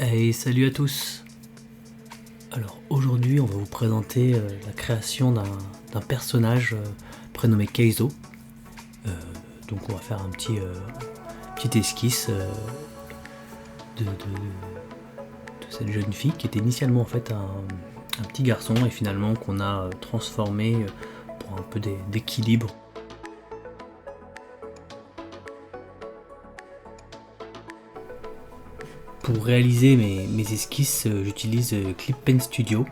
Hey, salut à tous. Alors aujourd'hui on va vous présenter la création d'un personnage prénommé Keizo. Donc on va faire un petit esquisse de cette jeune fille qui était initialement en fait un petit garçon et finalement qu'on a transformé pour un peu d'équilibre. Pour réaliser mes esquisses, j'utilise ClipPen Studio,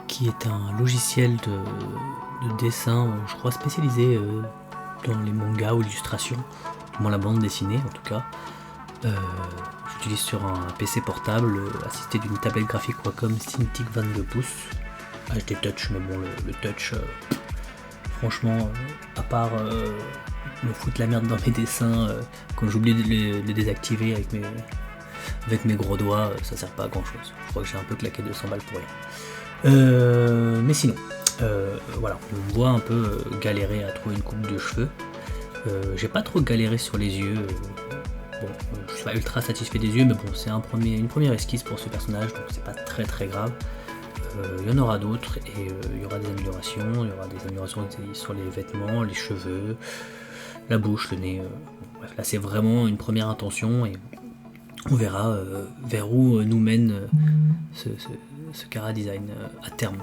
qui est un logiciel de dessin, je crois spécialisé dans les mangas ou l'illustration, du moins la bande dessinée en tout cas. J'utilise sur un PC portable assisté d'une tablette graphique Wacom Cintiq 22 pouces HD Touch, mais bon le touch, franchement, à part me foutre la merde dans mes dessins quand j'oublie de les désactiver avec mes gros doigts, ça sert pas à grand chose. Je crois que j'ai un peu claqué 200 balles pour rien. Mais sinon, voilà, on me voit un peu galérer à trouver une coupe de cheveux. J'ai pas trop galéré sur les yeux. Bon, je suis pas ultra satisfait des yeux, mais bon, c'est une première esquisse pour ce personnage, donc c'est pas très grave. Il y en aura d'autres et il y aura des améliorations. Il y aura des améliorations sur les vêtements, les cheveux, la bouche, le nez. Bref, là c'est vraiment une première intention et on verra vers où nous mène ce Chara design à terme.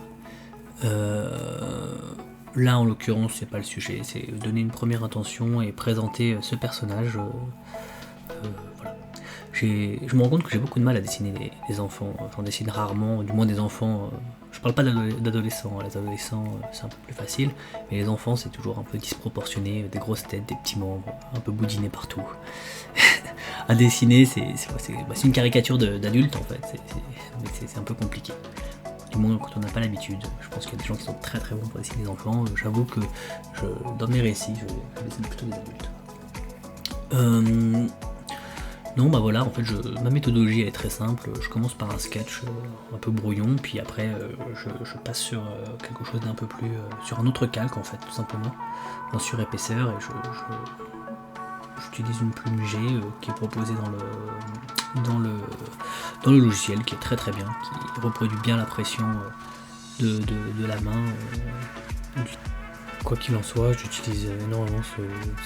Là en l'occurrence c'est pas le sujet, c'est donner une première intention et présenter ce personnage. Voilà. Je me rends compte que j'ai beaucoup de mal à dessiner des enfants, j'en dessine rarement, du moins des enfants, je parle pas d'adolescents, les adolescents c'est un peu plus facile, mais les enfants c'est toujours un peu disproportionné, des grosses têtes, des petits membres, un peu boudinés partout. À dessiner c'est une caricature d'adulte en fait, c'est un peu compliqué. Du moins quand on n'a pas l'habitude. Je pense qu'il y a des gens qui sont très bons pour dessiner des enfants, j'avoue que dans mes récits je dessine plutôt des adultes. Non, bah voilà, en fait, ma méthodologie elle est très simple. Je commence par un sketch un peu brouillon, puis après je passe sur quelque chose d'un peu plus, sur un autre calque en fait, tout simplement, en surépaisseur, et j'utilise une plume G qui est proposée dans le logiciel, qui est très bien, qui reproduit bien la pression de la main. Quoi qu'il en soit, j'utilise énormément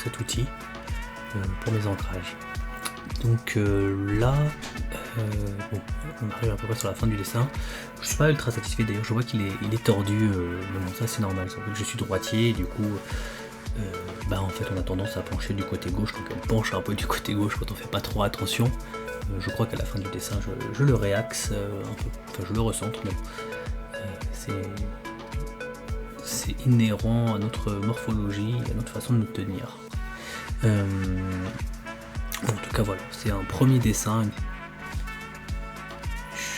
cet outil pour mes ancrages. Donc là, bon, on arrive à peu près sur la fin du dessin. Je suis pas ultra satisfait d'ailleurs, je vois qu'il est tordu, mais bon ça c'est normal, c'est vrai que je suis droitier et du coup en fait on a tendance à pencher du côté gauche, donc on penche un peu du côté gauche quand on fait pas trop attention. Je crois qu'à la fin du dessin je le réaxe un peu, enfin je le recentre, mais c'est inhérent à notre morphologie, à notre façon de nous tenir. En tout cas voilà, c'est un premier dessin.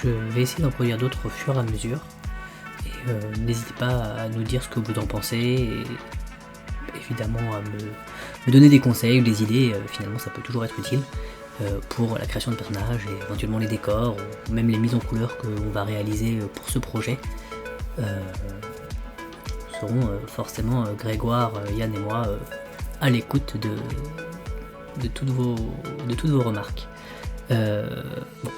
Je vais essayer d'en produire d'autres au fur et à mesure. Et n'hésitez pas à nous dire ce que vous en pensez et évidemment à me donner des conseils ou des idées, finalement ça peut toujours être utile pour la création de personnages et éventuellement les décors ou même les mises en couleur qu'on va réaliser pour ce projet. Seront forcément Grégoire, Yann et moi à l'écoute de toutes vos remarques. Bon.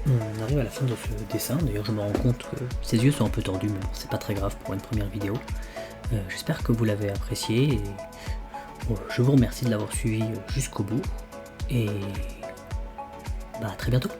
On arrive à la fin de ce dessin, d'ailleurs je me rends compte que ses yeux sont un peu tordus, mais bon, c'est pas très grave pour une première vidéo. J'espère que vous l'avez apprécié, et je vous remercie de l'avoir suivi jusqu'au bout, et à très bientôt.